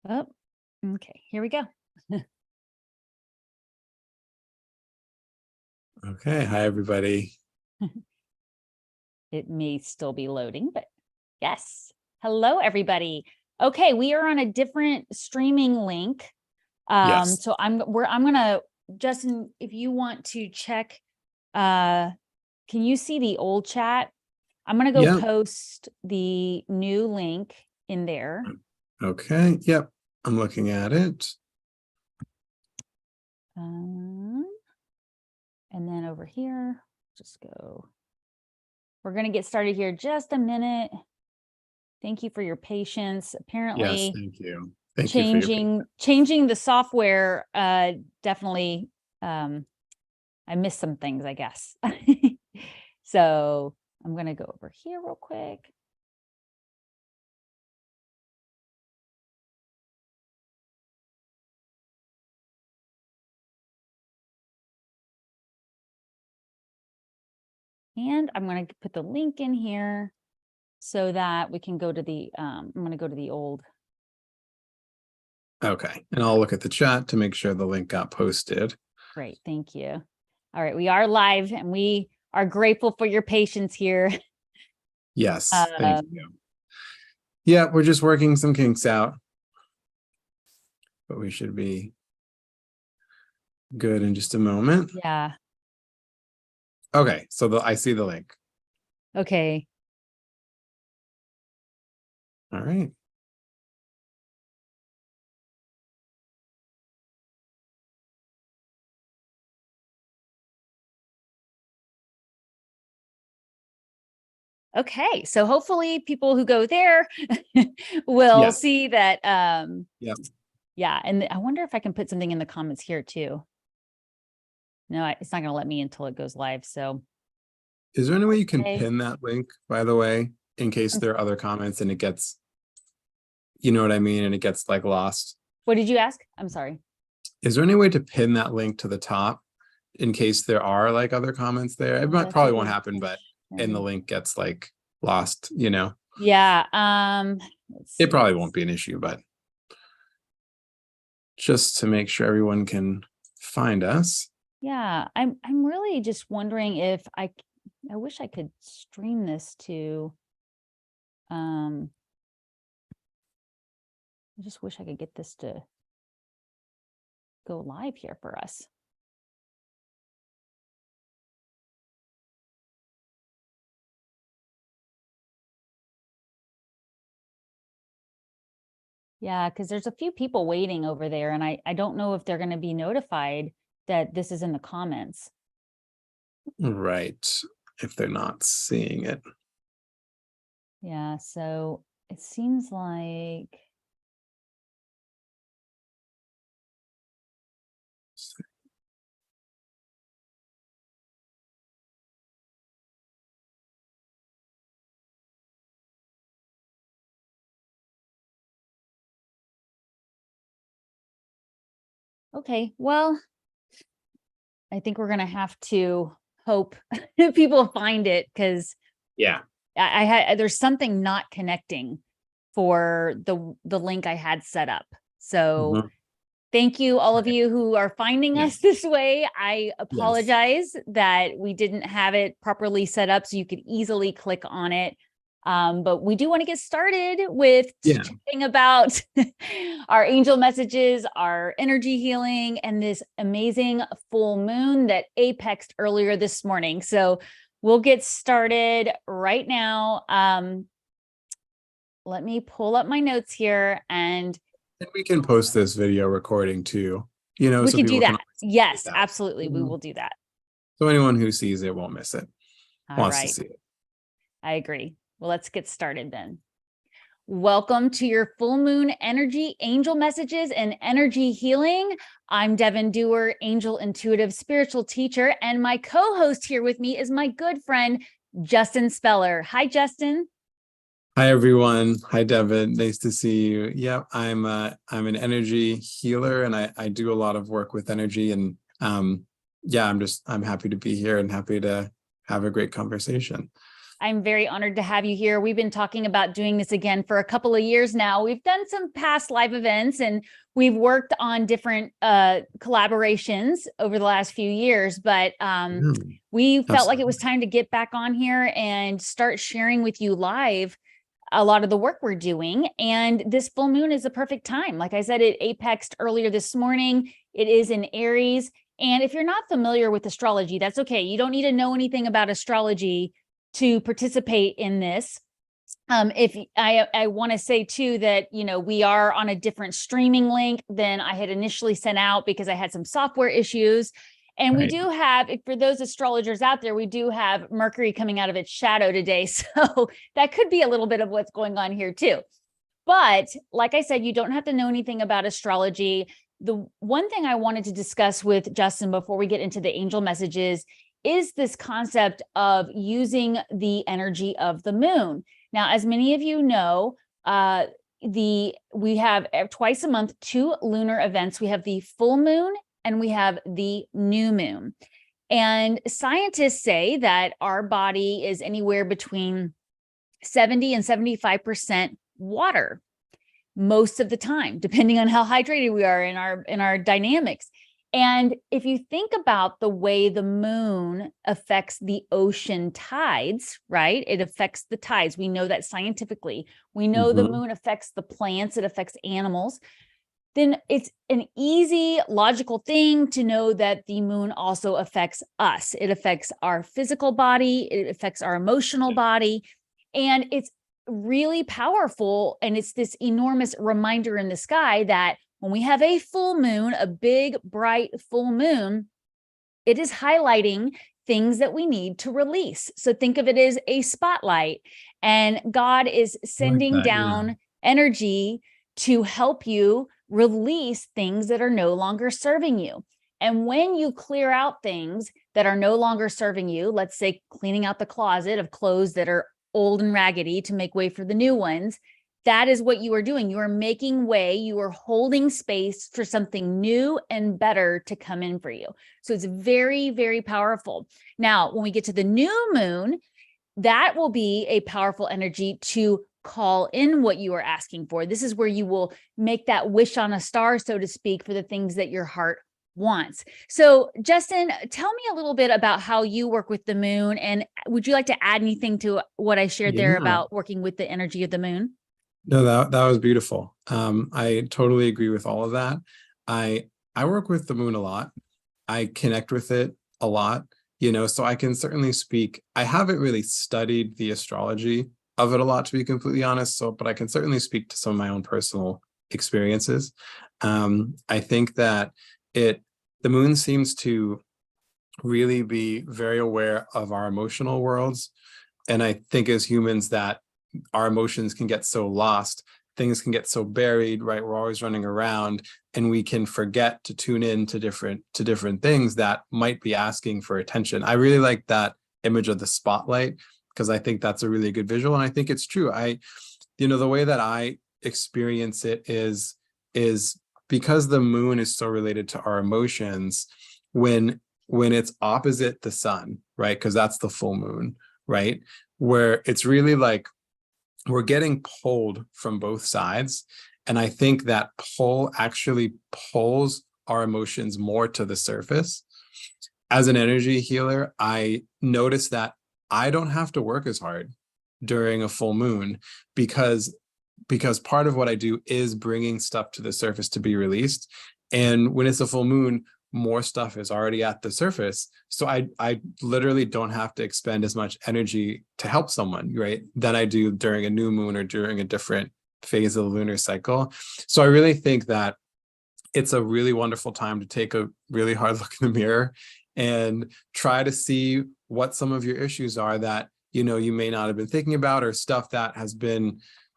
Oh, okay, here we go. Okay, hi everybody. It may still be loading, but yes. Hello, everybody. Okay, we are on a different streaming link. Yes. So I'm gonna, Justin, if you want to check, can you see the old chat? I'm gonna go Yep. post the new link in there. Okay. Yep. I'm looking at it. And then over here, just go. We're gonna get started here just a minute. Thank you for your patience. Yes. Apparently, Thank you. Thank you for your patience. changing the software definitely I missed some things, I guess. So I'm gonna go over here real quick. And I'm gonna put the link in here so that we can go to the I'm gonna go to the old. Okay. And I'll look at the chat to make sure the link got posted. Great, thank you. All right, we are live and we are grateful for your patience here. Yes. Thank you. Yeah, we're just working some kinks out, but we should be good in just a moment. Yeah. Okay. So I see the link. Okay. All right. Okay, so hopefully people who go there will Yes. see that. Yep. Yeah, and I wonder if I can put something in the comments here too. No, it's not going to let me until it goes live. So, Is there any way you can okay. pin that link, by the way, in case there are other comments and it gets, you know what I mean, and it gets like lost? What did you ask? I'm sorry. Is there any way to pin that link to the top in case there are like other comments there? It might probably won't happen, but and the link gets like lost, you know? Yeah. It probably won't be an issue, but just to make sure everyone can find us. Yeah, I'm really just wondering if I wish I could stream this to I just wish I could get this to go live here for us. Yeah, because there's a few people waiting over there, and I don't know if they're going to be notified that this is in the comments. Right. If they're not seeing it. Yeah, so it seems like okay, well, I think we're gonna have to hope people find it because Yeah. I had there's something not connecting for the link I had set up. So thank you, all of you who are finding us this way. I apologize that we didn't have it properly set up so you could easily click on it. But we do want to get started with chatting about our angel messages, our energy healing, and this amazing full moon that apexed earlier this morning. So we'll get started right now. Let me pull up my notes here and we can post this video recording too, you know, we so could do that. Yes, that. absolutely. We will do that. So anyone who sees it won't miss it. Wants to see it. I agree. Well, let's get started then. Welcome to your full moon energy, angel messages, and energy healing. I'm Devon Duerr, angel intuitive spiritual teacher, and my co-host here with me is my good friend, Justin Speller. Hi, Justin. Hi, everyone. Hi, Devon. Nice to see you. Yeah, I'm an energy healer and I do a lot of work with energy and yeah, I'm happy to be here and happy to have a great conversation. I'm very honored to have you here. We've been talking about doing this again for a couple of years now. We've done some past live events and we've worked on different collaborations over the last few years, but we felt like it was time to get back on here and start sharing with you live a lot of the work we're doing. And this full moon is a perfect time. Like I said, it apexed earlier this morning. It is in Aries. And if you're not familiar with astrology, that's okay. You don't need to know anything about astrology to participate in this. If I want to say too that, you know, we are on a different streaming link than I had initially sent out because I had some software issues. And we do have, for those astrologers out there, we do have Mercury coming out of its shadow today. So that could be a little bit of what's going on here too. But like I said, you don't have to know anything about astrology. The one thing I wanted to discuss with Justin before we get into the angel messages is this concept of using the energy of the moon. Now, as many of you know, we have twice a month 2 lunar events. We have the full moon and we have the new moon. And scientists say that our body is anywhere between 70 and 75% water most of the time, depending on how hydrated we are in our dynamics. And if you think about the way the moon affects the ocean tides, right? It affects the tides. We know that scientifically. We know the moon affects the plants, it affects animals. Then it's an easy, logical thing to know that the moon also affects us. It affects our physical body, it affects our emotional body, and it's really powerful. And it's this enormous reminder in the sky that when we have a full moon, a big, bright full moon, it is highlighting things that we need to release. So think of it as a spotlight, and God is sending down energy to help you release things that are no longer serving you. And when you clear out things that are no longer serving you, let's say cleaning out the closet of clothes that are old and raggedy to make way for the new ones, that is what you are doing. You are making way, you are holding space for something new and better to come in for you. So it's very, very powerful. Now, when we get to the new moon, that will be a powerful energy to call in what you are asking for. This is where you will make that wish on a star, so to speak, for the things that your heart wants. So Justin, tell me a little bit about how you work with the moon. And would you like to add anything to what I shared there about working with the energy of the moon? No, that was beautiful. I totally agree with all of that. I work with the moon a lot. I connect with it a lot, you know, so I can certainly speak. I haven't really studied the astrology of it a lot, to be completely honest. So, but I can certainly speak to some of my own personal experiences. I think that the moon seems to really be very aware of our emotional worlds. And I think as humans that our emotions can get so lost, things can get so buried, right? We're always running around and we can forget to tune in to different things that might be asking for attention. I really like that image of the spotlight because I think that's a really good visual. And I think it's true. The way that I experience it is because the moon is so related to our emotions, when it's opposite the sun, right? Because that's the full moon, right? Where it's really like we're getting pulled from both sides. And I think that pull actually pulls our emotions more to the surface. As an energy healer, I notice that I don't have to work as hard during a full moon because part of what I do is bringing stuff to the surface to be released. And when it's a full moon, more stuff is already at the surface. So I literally don't have to expend as much energy to help someone, right, than I do during a new moon or during a different phase of the lunar cycle. So I really think that it's a really wonderful time to take a really hard look in the mirror and try to see what some of your issues are that, you may not have been thinking about, or stuff that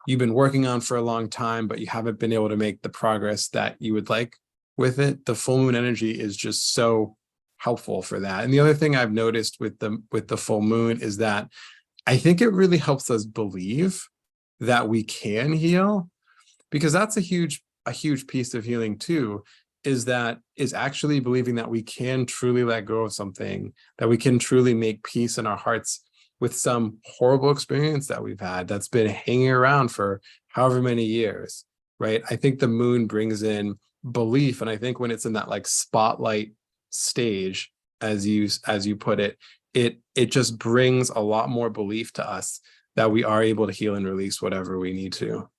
you've been working on for a long time, but you haven't been able to make the progress that you would like with it. The full moon energy is just so helpful for that. And the other thing I've noticed with the full moon is that I think it really helps us believe that we can heal, because that's a huge piece of healing too, is actually believing that we can truly let go of something, that we can truly make peace in our hearts with some horrible experience that we've had that's been hanging around for however many years, right? I think the moon brings in belief. And I think when it's in that like spotlight stage, as you put it, it just brings a lot more belief to us that we are able to heal and release whatever we need to.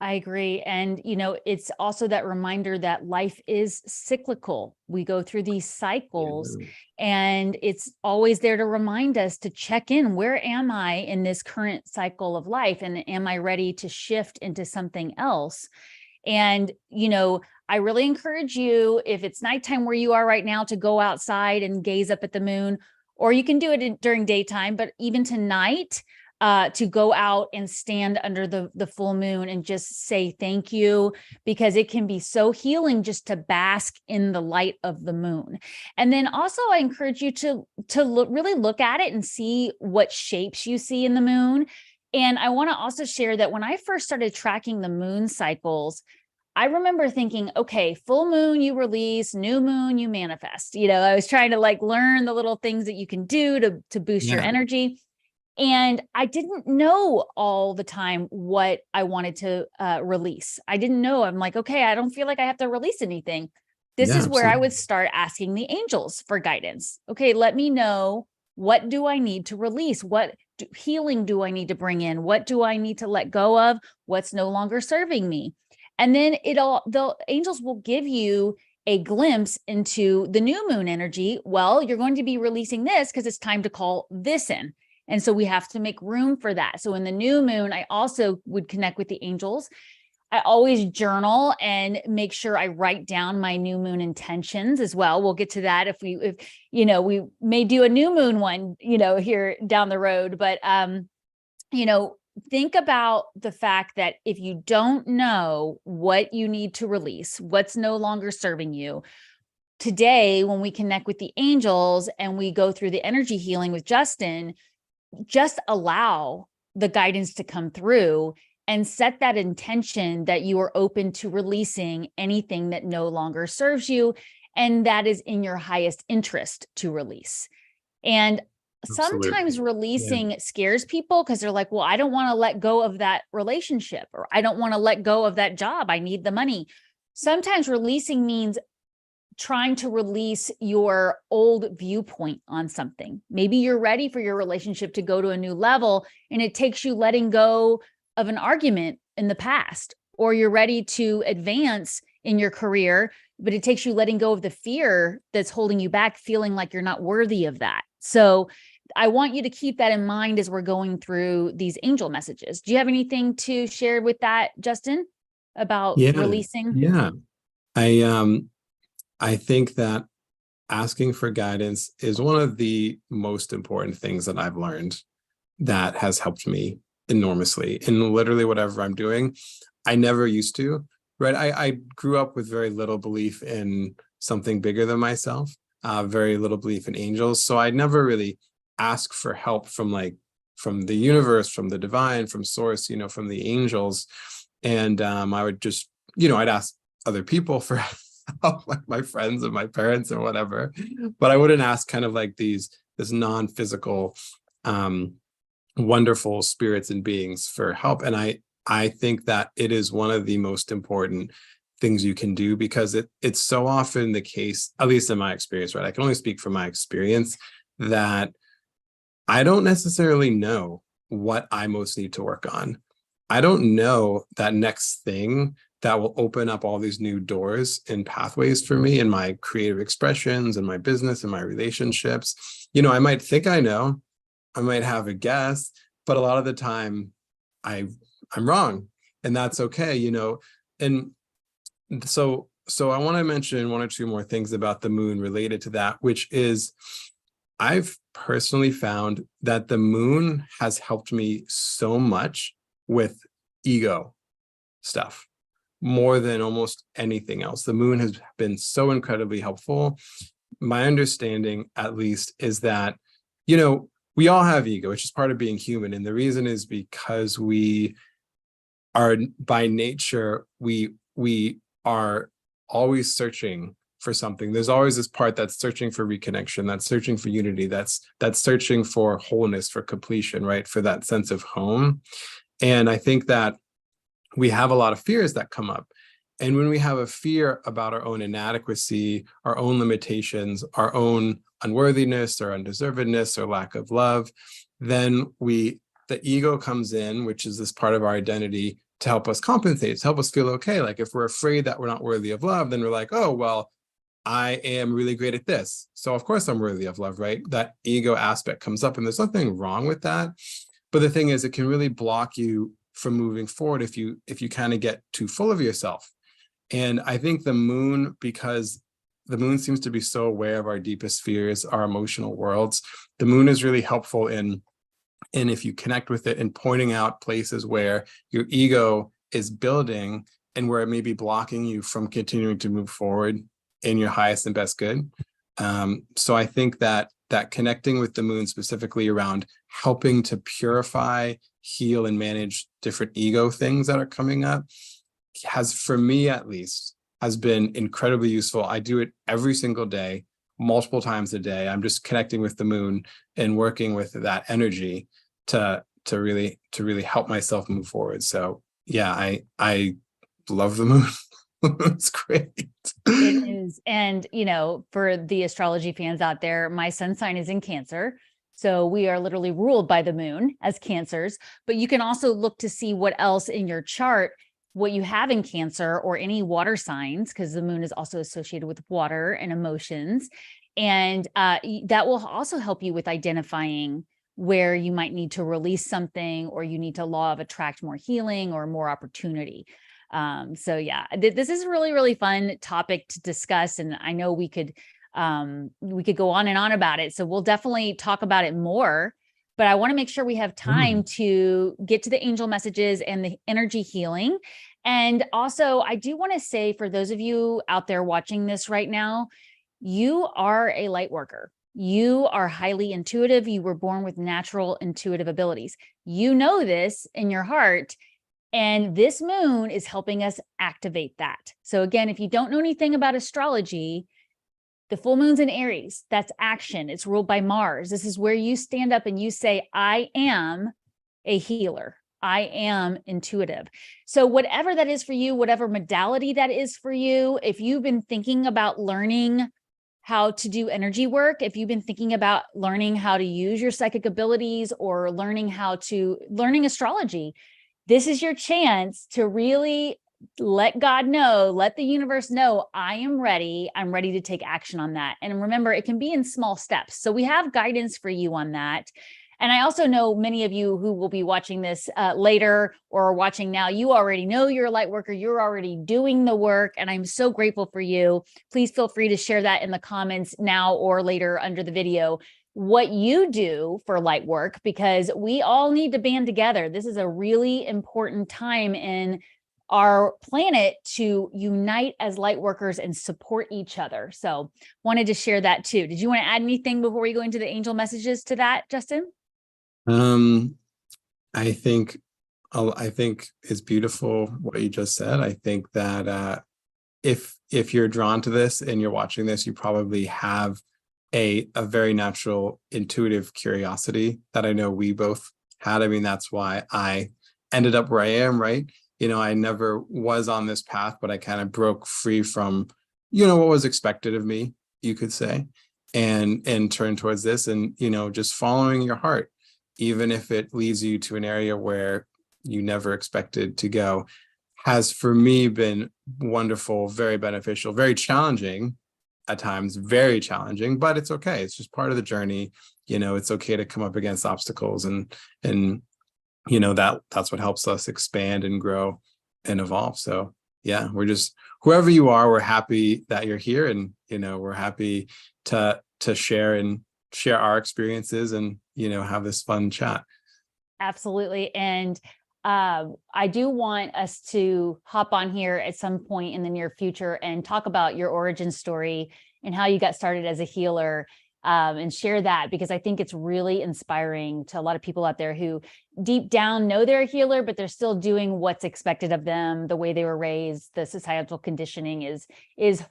I agree. And, it's also that reminder that life is cyclical. We go through these cycles, Yeah. and it's always there to remind us to check in. Where am I in this current cycle of life? And am I ready to shift into something else? And, I really encourage you, if it's nighttime where you are right now, to go outside and gaze up at the moon, or you can do it during daytime, but even tonight, to go out and stand under the full moon and just say thank you, because it can be so healing just to bask in the light of the moon. And then also I encourage you to really look at it and see what shapes you see in the moon. And I want to also share that when I first started tracking the moon cycles, I remember thinking, okay, full moon, you release, new moon, you manifest. I was trying to like learn the little things that you can do to boost your energy. And I didn't know all the time what I wanted to release. I didn't know. I'm like, okay, I don't feel like I have to release anything. This Yeah, is where I absolutely. would start asking the angels for guidance. Okay, let me know, what do I need to release? What healing do I need to bring in? What do I need to let go of? What's no longer serving me? And then the angels will give you a glimpse into the new moon energy. Well, you're going to be releasing this because it's time to call this in. And so we have to make room for that. So in the new moon, I also would connect with the angels. I always journal and make sure I write down my new moon intentions as well. We'll get to that if we may do a new moon one, here down the road. But, think about the fact that if you don't know what you need to release, what's no longer serving you, today, when we connect with the angels and we go through the energy healing with Justin, just allow the guidance to come through and set that intention that you are open to releasing anything that no longer serves you and that is in your highest interest to release. And Absolutely. sometimes Yeah. releasing scares people because they're like, well, I don't want to let go of that relationship, or I don't want to let go of that job. I need the money. Sometimes releasing means trying to release your old viewpoint on something. Maybe you're ready for your relationship to go to a new level, and it takes you letting go of an argument in the past, or you're ready to advance in your career, but it takes you letting go of the fear that's holding you back, feeling like you're not worthy of that. So I want you to keep that in mind as we're going through these angel messages. Do you have anything to share with that, Justin, about Yeah. releasing? Yeah. I think that asking for guidance is one of the most important things that I've learned that has helped me enormously in literally whatever I'm doing. I never used to, right? I grew up with very little belief in something bigger than myself, very little belief in angels. So I never really asked for help from the universe, from the divine, from source, from the angels. And I would just, I'd ask other people for help, like my friends and my parents and whatever, but I wouldn't ask kind of like this non-physical, wonderful spirits and beings for help. And I think that it is one of the most important things you can do, because it's so often the case, at least in my experience, right? I can only speak from my experience, that I don't necessarily know what I most need to work on. I don't know that next thing that will open up all these new doors and pathways for me in my creative expressions and my business and my relationships. I might think I know, I might have a guess, but a lot of the time I'm wrong, and that's okay. And so I want to mention one or two more things about the moon related to that, which is I've personally found that the moon has helped me so much with ego stuff more than almost anything else. The moon has been so incredibly helpful. My understanding, at least, is that, we all have ego. It's just part of being human. And the reason is because we are, by nature, we are always searching for something. There's always this part that's searching for reconnection, that's searching for unity, that's searching for wholeness, for completion, right? For that sense of home. And I think that we have a lot of fears that come up. And when we have a fear about our own inadequacy, our own limitations, our own unworthiness or undeservedness or lack of love, then the ego comes in, which is this part of our identity, to help us compensate, to help us feel okay. Like if we're afraid that we're not worthy of love, then we're like, oh, well, I am really great at this, so of course I'm worthy of love, right? That ego aspect comes up, and there's nothing wrong with that. But the thing is, it can really block you from moving forward if you kind of get too full of yourself. And I think the moon, because the moon seems to be so aware of our deepest fears, our emotional worlds, the moon is really helpful in if you connect with it, in pointing out places where your ego is building and where it may be blocking you from continuing to move forward in your highest and best good. So I think that connecting with the moon specifically around helping to purify, heal, and manage different ego things that are coming up has, for me at least, has been incredibly useful. I do it every single day, multiple times a day. I'm just connecting with the moon and working with that energy to really help myself move forward. So yeah, I love the moon. It's great. It is. And, for the astrology fans out there, my sun sign is in Cancer. So we are literally ruled by the moon as Cancers, but you can also look to see what else in your chart, what you have in Cancer or any water signs, because the moon is also associated with water and emotions. And that will also help you with identifying where you might need to release something, or you need to law of attract more healing or more opportunity. So yeah, this is a really, really fun topic to discuss. And I know we could go on and on about it. So we'll definitely talk about it more, but I want to make sure we have time to get to the angel messages and the energy healing. And also I do want to say, for those of you out there watching this right now, you are a light worker. You are highly intuitive. You were born with natural intuitive abilities. You know this in your heart. And this moon is helping us activate that. So again, if you don't know anything about astrology, the full moon's in Aries. That's action. It's ruled by Mars. This is where you stand up and you say, I am a healer. I am intuitive. So whatever that is for you, whatever modality that is for you, if you've been thinking about learning how to do energy work, if you've been thinking about learning how to use your psychic abilities or learning astrology, this is your chance to really let God know, let the universe know, I am ready. I'm ready to take action on that. And remember, it can be in small steps. So we have guidance for you on that. And I also know many of you who will be watching this later or watching now, you already know you're a light worker. You're already doing the work. And I'm so grateful for you. Please feel free to share that in the comments now or later under the video, what you do for light work, because we all need to band together. This is a really important time in our planet to unite as light workers and support each other. So wanted to share that too. Did you want to add anything before we go into the angel messages to that, Justin? I think it's beautiful what you just said. I think that if you're drawn to this and you're watching this, you probably have a very natural intuitive curiosity that I know we both had. I mean, that's why I ended up where I am, right? I never was on this path, but I kind of broke free from, what was expected of me, you could say, and turned towards this and, just following your heart, even if it leads you to an area where you never expected to go, has for me been wonderful, very beneficial, very challenging at times, very challenging, but it's okay. It's just part of the journey. It's okay to come up against obstacles and that's what helps us expand and grow and evolve. So yeah, we're just, whoever you are, we're happy that you're here, and we're happy to share our experiences and have this fun chat. Absolutely. And I do want us to hop on here at some point in the near future and talk about your origin story and how you got started as a healer, and share that, because I think it's really inspiring to a lot of people out there who deep down know they're a healer, but they're still doing what's expected of them, the way they were raised. The societal conditioning is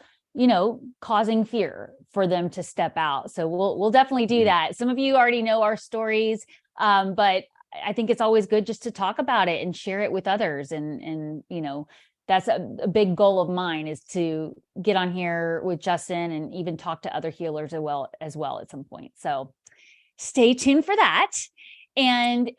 causing fear for them to step out. So we'll definitely do that. Some of you already know our stories, but I think it's always good just to talk about it and share it with others. And that's a big goal of mine, is to get on here with Justin and even talk to other healers as well at some point. So stay tuned for that. And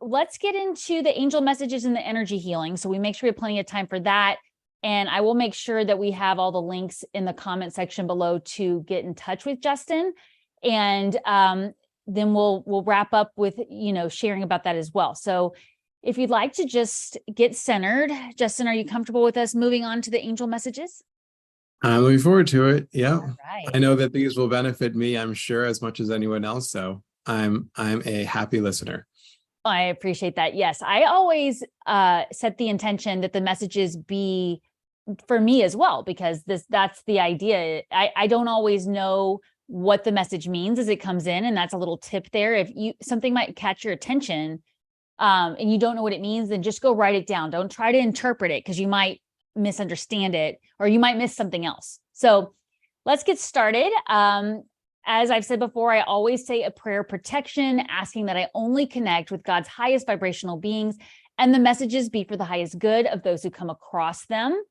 let's get into the angel messages and the energy healing. So we make sure we have plenty of time for that. And I will make sure that we have all the links in the comment section below to get in touch with Justin. And then we'll wrap up with, sharing about that as well. So if you'd like to just get centered, Justin, are you comfortable with us moving on to the angel messages? I'm looking forward to it. Yeah. Right. I know that these will benefit me, I'm sure, as much as anyone else. So I'm a happy listener. I appreciate that. Yes. I always set the intention that the messages be for me as well, because that's the idea. I don't always know what the message means as it comes in. And that's a little tip there. If something might catch your attention and you don't know what it means, then just go write it down. Don't try to interpret it, because you might misunderstand it or you might miss something else. So let's get started. As I've said before, I always say a prayer of protection, asking that I only connect with God's highest vibrational beings and the messages be for the highest good of those who come across them.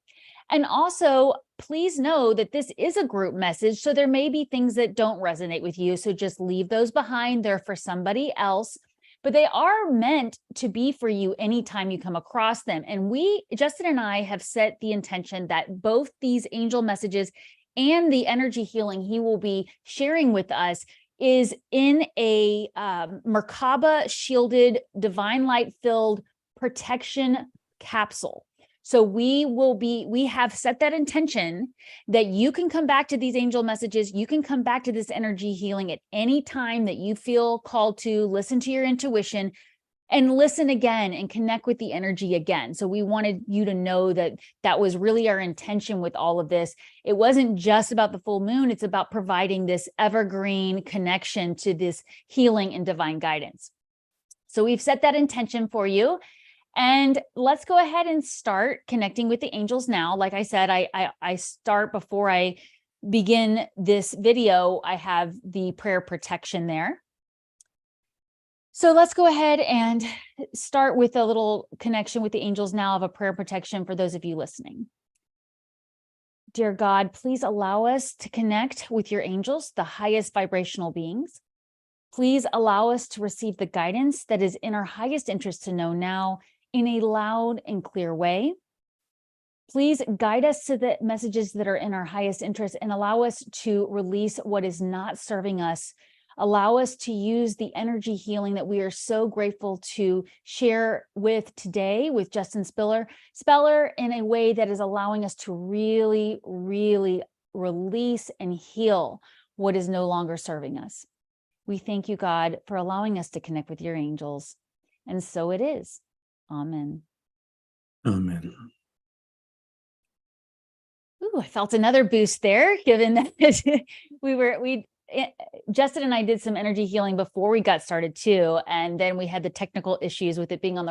And also, please know that this is a group message, so there may be things that don't resonate with you. So just leave those behind. They're for somebody else, but they are meant to be for you anytime you come across them. And Justin and I, have set the intention that both these angel messages and the energy healing he will be sharing with us is in a Merkaba shielded, divine light filled protection capsule. So we have set that intention that you can come back to these angel messages. You can come back to this energy healing at any time that you feel called to. Listen to your intuition and listen again and connect with the energy again. So we wanted you to know that that was really our intention with all of this. It wasn't just about the full moon. It's about providing this evergreen connection to this healing and divine guidance. So we've set that intention for you. And let's go ahead and start connecting with the angels now. Like I said, I start before I begin this video. I have the prayer protection there. So let's go ahead and start with a little connection with the angels now of a prayer protection for those of you listening. Dear God, please allow us to connect with your angels, the highest vibrational beings. Please allow us to receive the guidance that is in our highest interest to know now, in a loud and clear way. Please guide us to the messages that are in our highest interest and allow us to release what is not serving us. Allow us to use the energy healing that we are so grateful to share with today with Justin Speller in a way that is allowing us to really, really release and heal what is no longer serving us. We thank you, God, for allowing us to connect with your angels. And so it is. Amen. Amen. Ooh, I felt another boost there, given that Justin and I did some energy healing before we got started too. And then we had the technical issues with it being on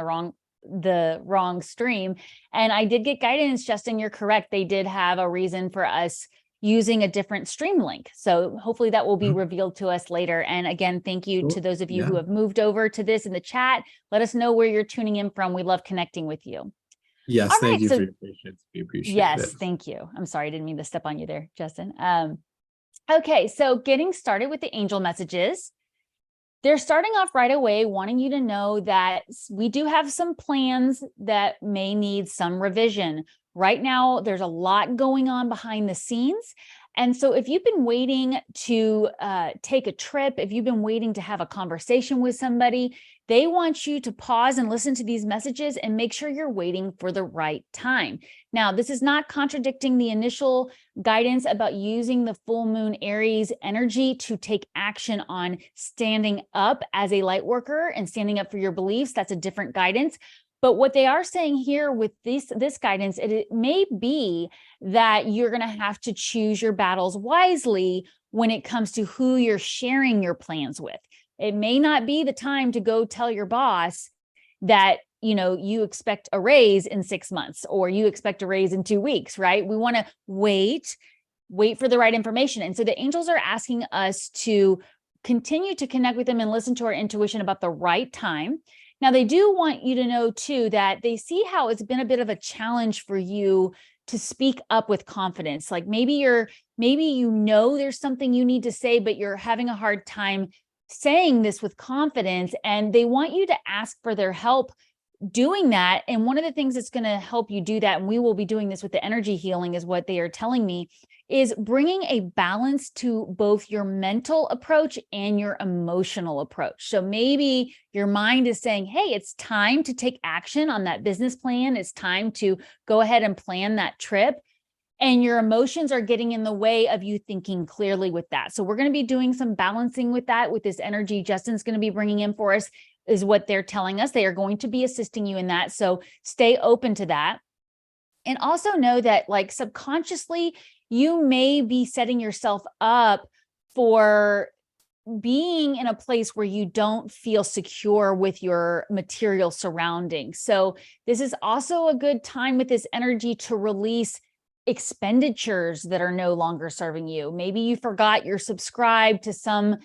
the wrong stream. And I did get guidance, Justin, you're correct. They did have a reason for us using a different stream link. So hopefully that will be revealed to us later. And again, thank you to those of you who have moved over to this in the chat. Let us know where you're tuning in from. We love connecting with you. Yes, thank you for your patience. We appreciate it. Yes, thank you. I'm sorry, I didn't mean to step on you there, Justin. Okay, so getting started with the angel messages. They're starting off right away, wanting you to know that we do have some plans that may need some revision. Right now, there's a lot going on behind the scenes. And so if you've been waiting to take a trip, if you've been waiting to have a conversation with somebody, they want you to pause and listen to these messages and make sure you're waiting for the right time. Now, this is not contradicting the initial guidance about using the full moon Aries energy to take action on standing up as a light worker and standing up for your beliefs. That's a different guidance. But what they are saying here with this guidance, it may be that you're going to have to choose your battles wisely when it comes to who you're sharing your plans with. It may not be the time to go tell your boss that, you expect a raise in 6 months or you expect a raise in 2 weeks, right? We want to wait wait for the right information. And so the angels are asking us to continue to connect with them and listen to our intuition about the right time. Now, they do want you to know too, that they see how it's been a bit of a challenge for you to speak up with confidence. Like maybe you know there's something you need to say, but you're having a hard time saying this with confidence, and they want you to ask for their help doing that. And one of the things that's going to help you do that, and we will be doing this with the energy healing, is what they are telling me, is bringing a balance to both your mental approach and your emotional approach. So maybe your mind is saying, hey, it's time to take action on that business plan. It's time to go ahead and plan that trip. And your emotions are getting in the way of you thinking clearly with that. So we're going to be doing some balancing with that, with this energy Justin's going to be bringing in for us, is what they're telling us. They are going to be assisting you in that. So stay open to that. And also know that, like, subconsciously, you may be setting yourself up for being in a place where you don't feel secure with your material surroundings. So this is also a good time with this energy to release expenditures that are no longer serving you. Maybe you forgot you're subscribed to some,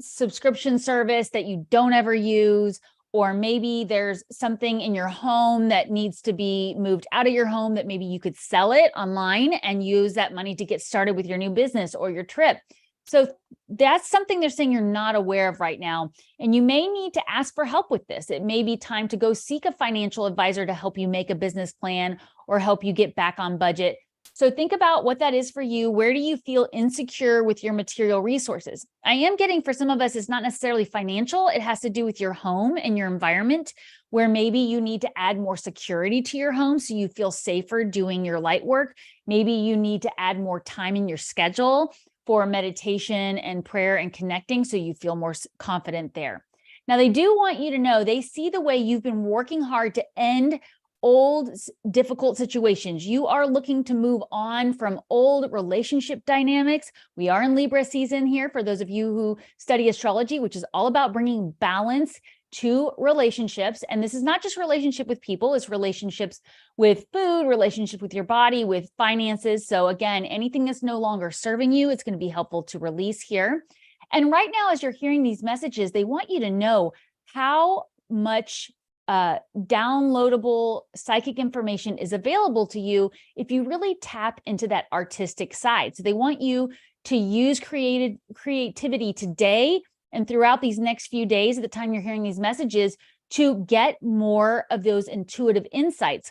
subscription service that you don't ever use, or maybe there's something in your home that needs to be moved out of your home that maybe you could sell it online and use that money to get started with your new business or your trip. So that's something they're saying you're not aware of right now. And you may need to ask for help with this. It may be time to go seek a financial advisor to help you make a business plan or help you get back on budget. So think about what that is for you. Where do you feel insecure with your material resources? I am getting, for some of us, it's not necessarily financial. It has to do with your home and your environment, where maybe you need to add more security to your home so you feel safer doing your light work. Maybe you need to add more time in your schedule for meditation and prayer and connecting so you feel more confident there. Now, they do want you to know, they see the way you've been working hard to end old difficult situations. You are looking to move on from old relationship dynamics. We are in Libra season here for those of you who study astrology, which is all about bringing balance to relationships. And this is not just relationship with people, it's relationships with food, relationship with your body, with finances. So again, anything that's no longer serving you, it's going to be helpful to release here. And right now, as you're hearing these messages, they want you to know how much downloadable psychic information is available to you if you really tap into that artistic side. So they want you to use creativity today and throughout these next few days at the time you're hearing these messages to get more of those intuitive insights.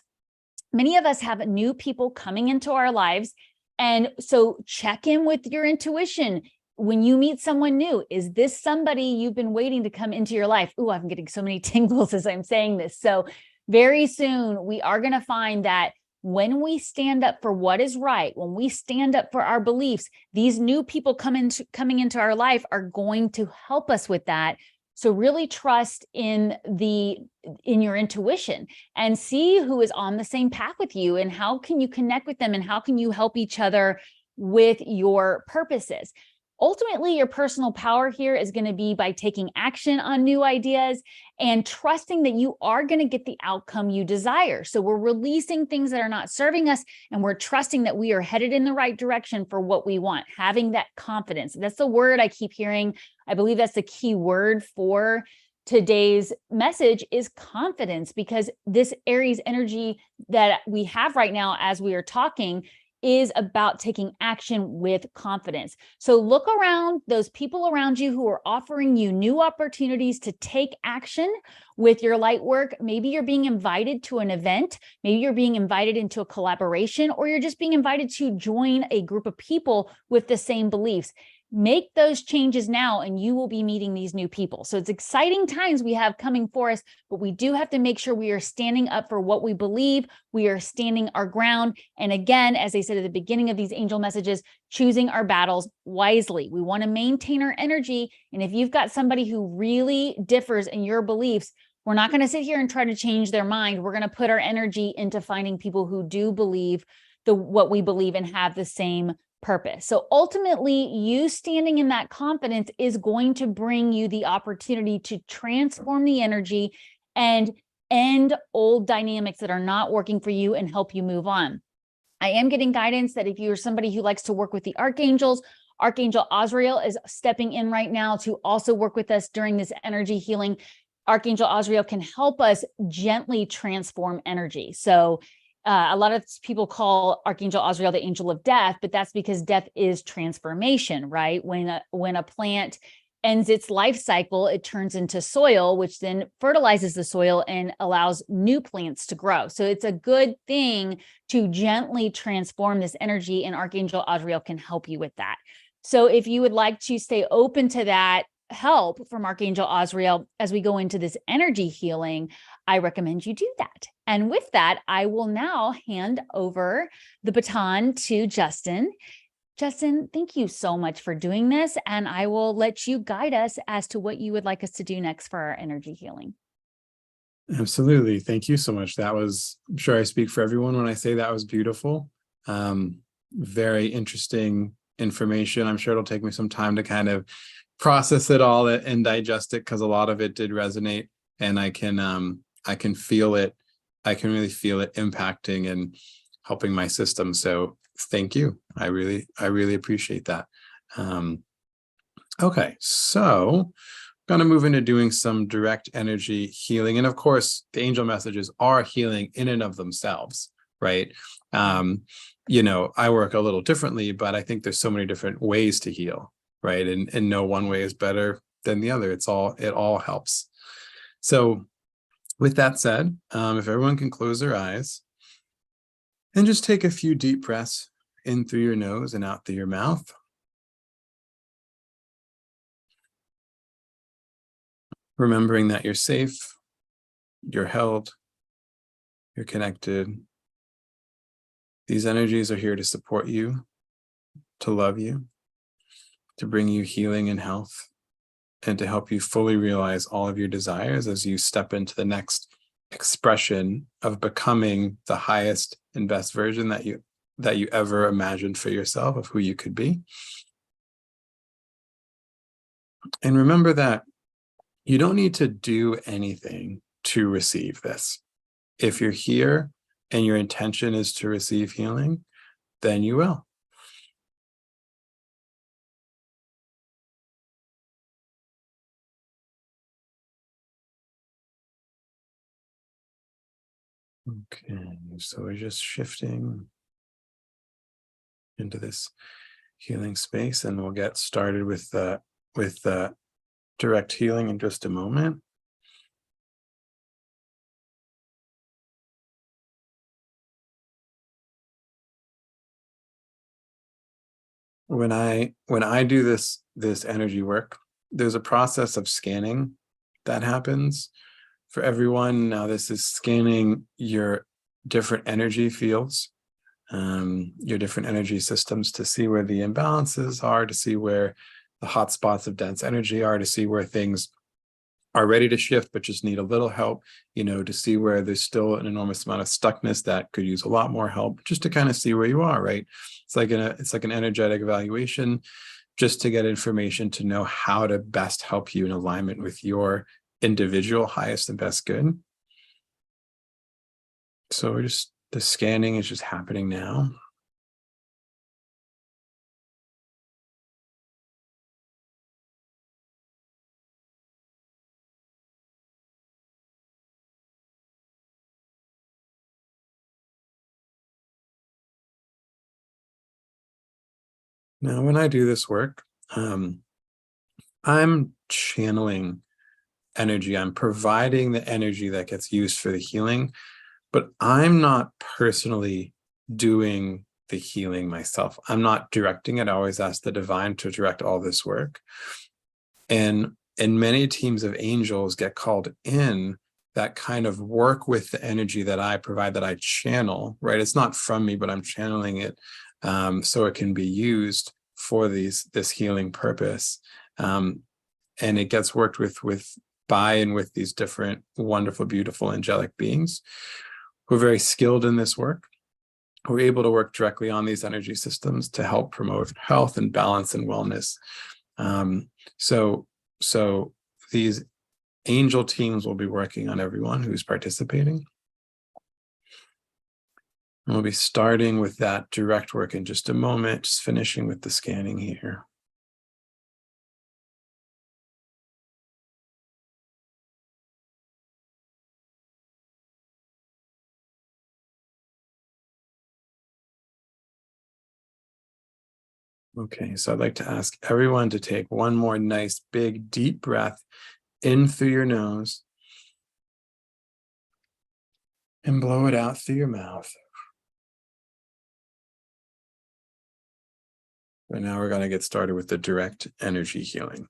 Many of us have new people coming into our lives. And so check in with your intuition. When you meet someone new, is this somebody you've been waiting to come into your life? Ooh, I'm getting so many tingles as I'm saying this. So very soon we are going to find that when we stand up for what is right, when we stand up for our beliefs, these new people coming into our life are going to help us with that. So really trust in your intuition and see who is on the same path with you and how can you connect with them and how can you help each other with your purposes. Ultimately, your personal power here is going to be by taking action on new ideas and trusting that you are going to get the outcome you desire. So we're releasing things that are not serving us, and we're trusting that we are headed in the right direction for what we want, having that confidence. That's the word I keep hearing. I believe that's the key word for today's message is confidence, because this Aries energy that we have right now as we are talking is about taking action with confidence. So look around, those people around you who are offering you new opportunities to take action with your light work. Maybe you're being invited to an event, maybe you're being invited into a collaboration, or you're just being invited to join a group of people with the same beliefs. Make those changes now and you will be meeting these new people. So it's exciting times we have coming for us, but we do have to make sure we are standing up for what we believe. We are standing our ground. And again, as I said at the beginning of these angel messages, choosing our battles wisely. We want to maintain our energy. And if you've got somebody who really differs in your beliefs, we're not going to sit here and try to change their mind. We're going to put our energy into finding people who do believe what we believe and have the same purpose. So ultimately, you standing in that confidence is going to bring you the opportunity to transform the energy and end old dynamics that are not working for you and help you move on. I am getting guidance that if you're somebody who likes to work with the archangels, Archangel Azrael is stepping in right now to also work with us during this energy healing. Archangel Azrael can help us gently transform energy. So a lot of people call Archangel Azrael the angel of death, but that's because death is transformation, right? When a plant ends its life cycle, it turns into soil, which then fertilizes the soil and allows new plants to grow. So it's a good thing to gently transform this energy, and Archangel Azrael can help you with that. So if you would like to stay open to that help from Archangel Azrael as we go into this energy healing, I recommend you do that. And with that, I will now hand over the baton to Justin. Justin, thank you so much for doing this, and I will let you guide us as to what you would like us to do next for our energy healing. Absolutely. Thank you so much. That was, I'm sure I speak for everyone when I say that was beautiful. Very interesting information. I'm sure it'll take me some time to kind of process it all and digest it, because a lot of it did resonate, and I can feel it. I can really feel it impacting and helping my system. So thank you. I really appreciate that. Okay, so I'm going to move into doing some direct energy healing. And of course, the angel messages are healing in and of themselves, right? You know, I work a little differently, but I think there's so many different ways to heal, right? And no one way is better than the other. It all helps. So with that said, if everyone can close their eyes and just take a few deep breaths in through your nose and out through your mouth. Remembering that you're safe, you're held, you're connected. These energies are here to support you, to love you, to bring you healing and health, and to help you fully realize all of your desires as you step into the next expression of becoming the highest and best version that you ever imagined for yourself of who you could be. And remember that you don't need to do anything to receive this. If you're here and your intention is to receive healing, then you will. Okay, so we're just shifting into this healing space, and we'll get started with the direct healing in just a moment. When I do this energy work, there's a process of scanning that happens for everyone. Now, this is scanning your different energy fields, your different energy systems, to see where the imbalances are, to see where the hot spots of dense energy are, to see where things are ready to shift but just need a little help, you know, to see where there's still an enormous amount of stuckness that could use a lot more help, just to kind of see where you are, right? It's like an energetic evaluation, just to get information to know how to best help you in alignment with your individual highest and best good. So the scanning is just happening now. Now, when I do this work, I'm channeling energy. I'm providing the energy that gets used for the healing, but I'm not personally doing the healing myself. I'm not directing it. I always ask the divine to direct all this work. And many teams of angels get called in that kind of work with the energy that I provide, that I channel, right? It's not from me, but I'm channeling it so it can be used for this healing purpose. And it gets worked with by and with these different wonderful, beautiful, angelic beings who are very skilled in this work, who are able to work directly on these energy systems to help promote health and balance and wellness. So these angel teams will be working on everyone who's participating. And we'll be starting with that direct work in just a moment, just finishing with the scanning here. Okay, so I'd like to ask everyone to take one more nice, big, deep breath in through your nose and blow it out through your mouth. And now we're going to get started with the direct energy healing.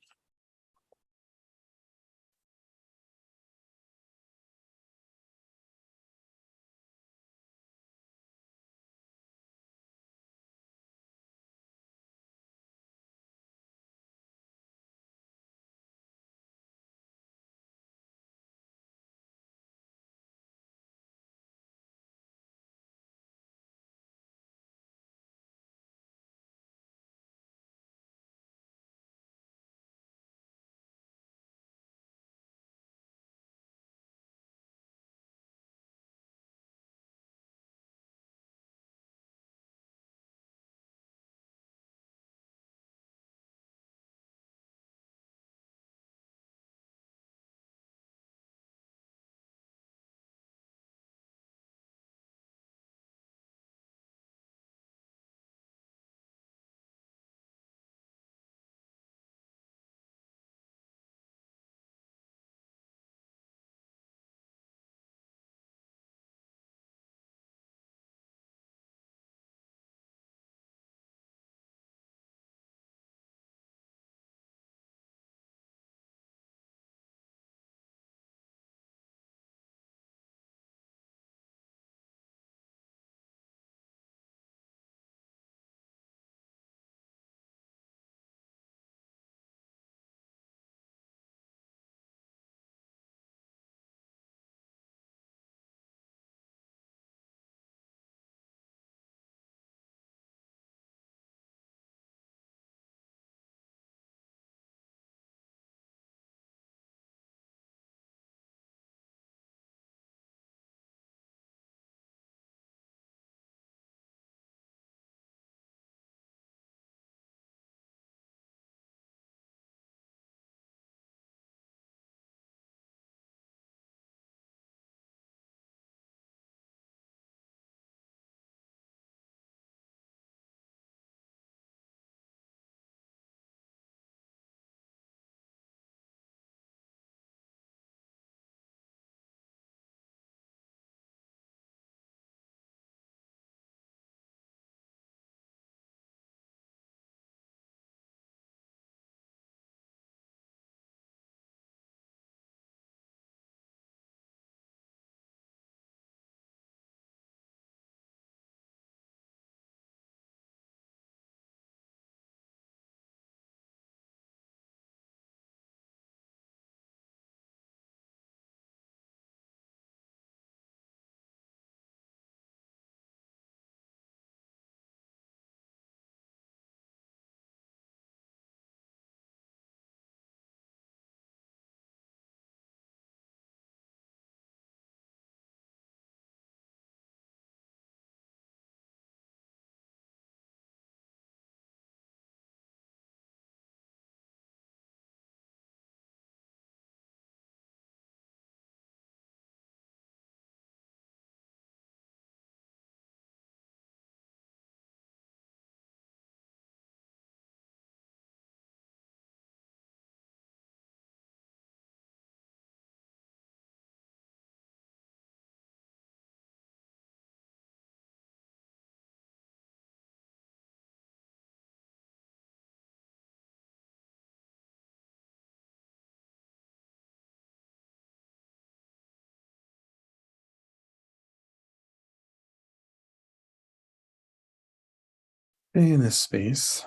Stay in this space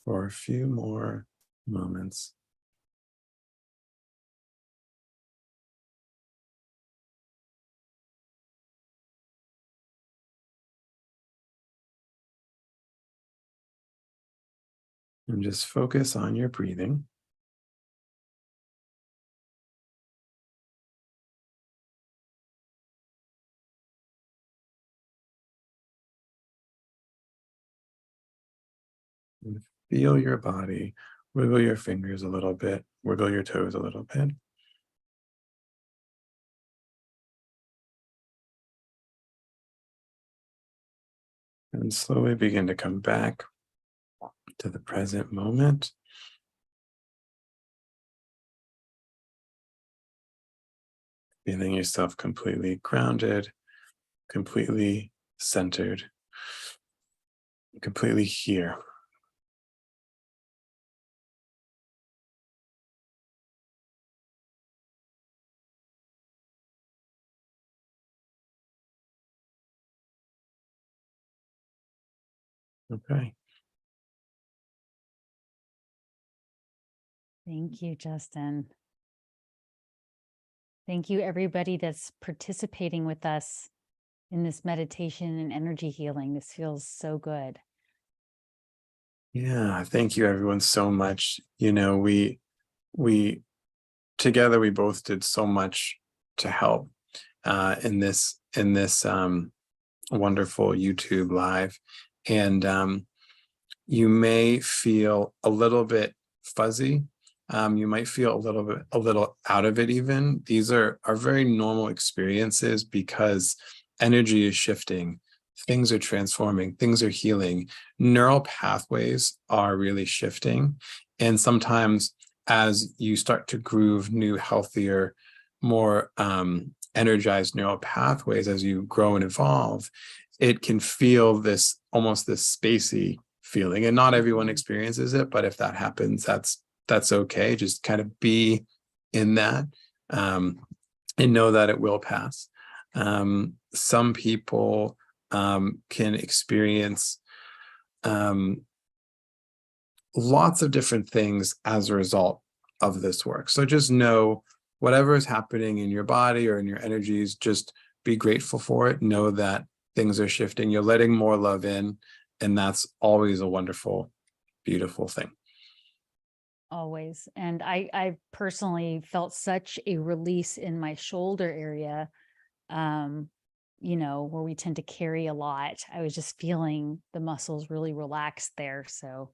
for a few more moments. And just focus on your breathing. And feel your body. Wiggle your fingers a little bit. Wiggle your toes a little bit. And slowly begin to come back to the present moment. Feeling yourself completely grounded, completely centered, completely here. Okay. Thank you, Justin. Thank you, everybody that's participating with us in this meditation and energy healing. This feels so good. Yeah, thank you everyone so much. You know, we together we both did so much to help in this wonderful YouTube live. And you may feel a little bit fuzzy. You might feel a little out of it even. These are very normal experiences because energy is shifting. Things are transforming, things are healing. Neural pathways are really shifting. And sometimes as you start to groove new, healthier, more energized neural pathways as you grow and evolve, it can feel this almost this spacey feeling. And not everyone experiences it, but if that happens, that's okay. Just kind of be in that and know that it will pass. Some people can experience lots of different things as a result of this work. So just know whatever is happening in your body or in your energies, just be grateful for it. Know that things are shifting. You're letting more love in, and that's always a wonderful, beautiful thing. Always. And I personally felt such a release in my shoulder area, you know, where we tend to carry a lot. I was just feeling the muscles really relaxed there. So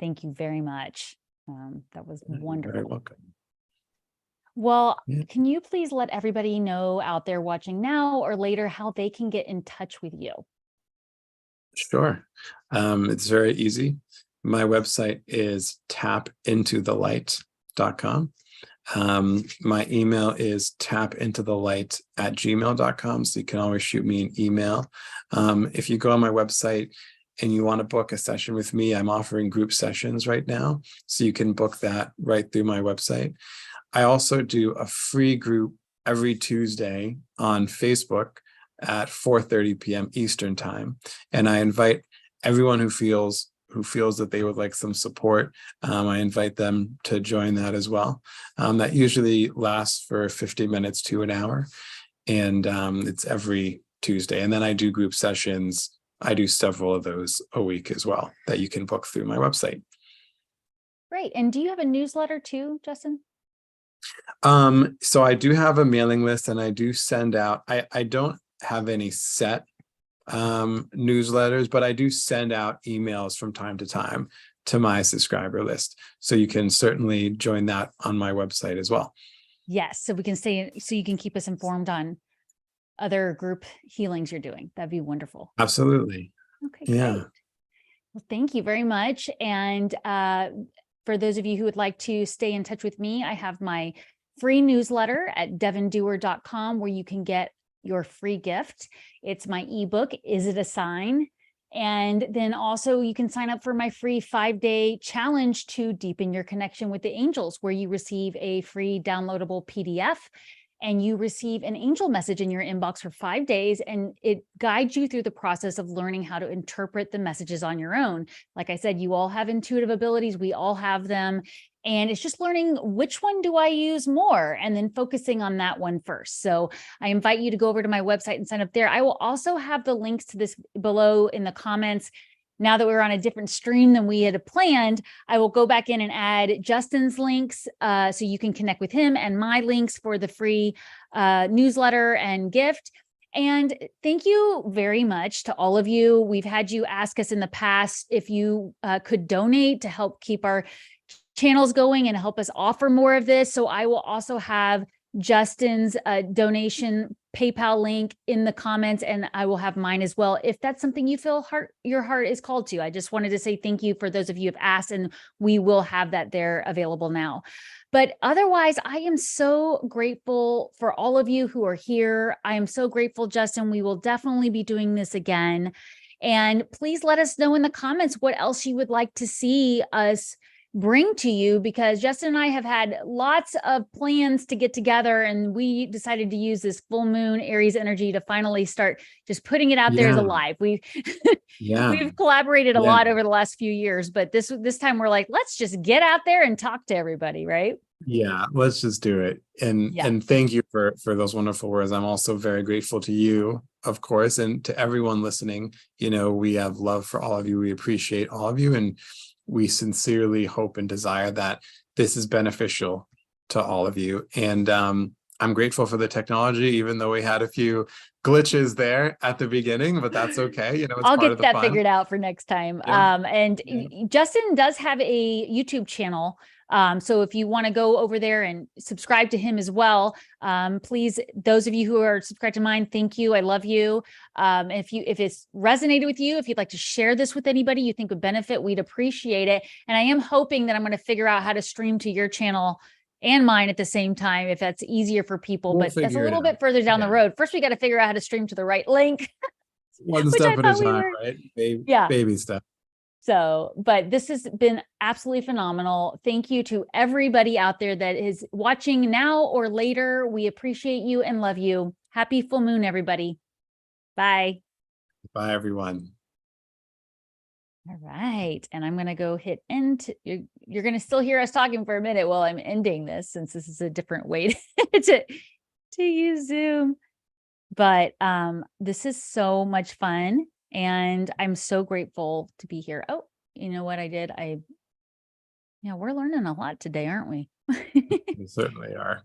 thank you very much. That was wonderful. You're very welcome. Well, can you please let everybody know out there watching now or later how they can get in touch with you? Sure. It's very easy. My website is tapintothelight.com. My email is tapintothelight@gmail.com. So you can always shoot me an email. If you go on my website and you want to book a session with me, I'm offering group sessions right now. So you can book that right through my website. I also do a free group every Tuesday on Facebook at 4:30 p.m. Eastern time. And I invite everyone who feels that they would like some support. I invite them to join that as well. That usually lasts for 50 minutes to an hour. And it's every Tuesday. And then I do group sessions. I do several of those a week as well that you can book through my website. Great. And do you have a newsletter too, Justin? So I do have a mailing list and I do send out, I don't have any set newsletters, but I do send out emails from time to time to my subscriber list. So you can certainly join that on my website as well. Yes. So we can stay, so you can keep us informed on other group healings you're doing. That'd be wonderful. Absolutely. Okay, great. Yeah. Well, thank you very much. And for those of you who would like to stay in touch with me, I have my free newsletter at devonduerr.com where you can get your free gift. It's my ebook, Is It a Sign? And then also you can sign up for my free 5-day challenge to deepen your connection with the angels, where you receive a free downloadable PDF and you receive an angel message in your inbox for 5 days, and it guides you through the process of learning how to interpret the messages on your own. Like I said, you all have intuitive abilities. We all have them. And it's just learning which one do I use more and then focusing on that one first. So I invite you to go over to my website and sign up there. I will also have the links to this below in the comments. Now that we're on a different stream than we had planned, I will go back in and add Justin's links so you can connect with him, and my links for the free newsletter and gift. And thank you very much to all of you. We've had you ask us in the past if you could donate to help keep our channels going and help us offer more of this. So I will also have Justin's donation PayPal link in the comments, and I will have mine as well, if that's something you feel your heart is called to. I just wanted to say thank you for those of you who have asked, and we will have that there available now. But otherwise, I am so grateful for all of you who are here. I am so grateful, Justin. We will definitely be doing this again. And please let us know in the comments what else you would like to see us bring to you, because Justin and I have had lots of plans to get together, and we decided to use this full moon Aries energy to finally start just putting it out there as a live. We've collaborated a lot over the last few years, but this time we're like, let's just get out there and talk to everybody, right? Yeah, let's just do it. And thank you for those wonderful words. I'm also very grateful to you, of course, and to everyone listening. You know, we have love for all of you. We appreciate all of you, and we sincerely hope and desire that this is beneficial to all of you. And I'm grateful for the technology, even though we had a few glitches there at the beginning, but that's okay. You know, it's I'll part get of the that fun. Figured out for next time. Justin does have a YouTube channel. So if you want to go over there and subscribe to him as well, please, those of you who are subscribed to mine, thank you. I love you. If it's resonated with you, if you'd like to share this with anybody you think would benefit, we'd appreciate it. And I am hoping that I'm going to figure out how to stream to your channel and mine at the same time, if that's easier for people, but that's a little bit further down the road. First, we got to figure out how to stream to the right link. One step at a time, right? Baby stuff. So, but this has been absolutely phenomenal. Thank you to everybody out there that is watching now or later. We appreciate you and love you. Happy full moon, everybody. Bye. Bye, everyone. All right. And I'm going to go hit end. You're going to still hear us talking for a minute while I'm ending this, since this is a different way to use Zoom. But this is so much fun. And I'm so grateful to be here. Oh, you know what I did? Yeah, we're learning a lot today, aren't we? We certainly are.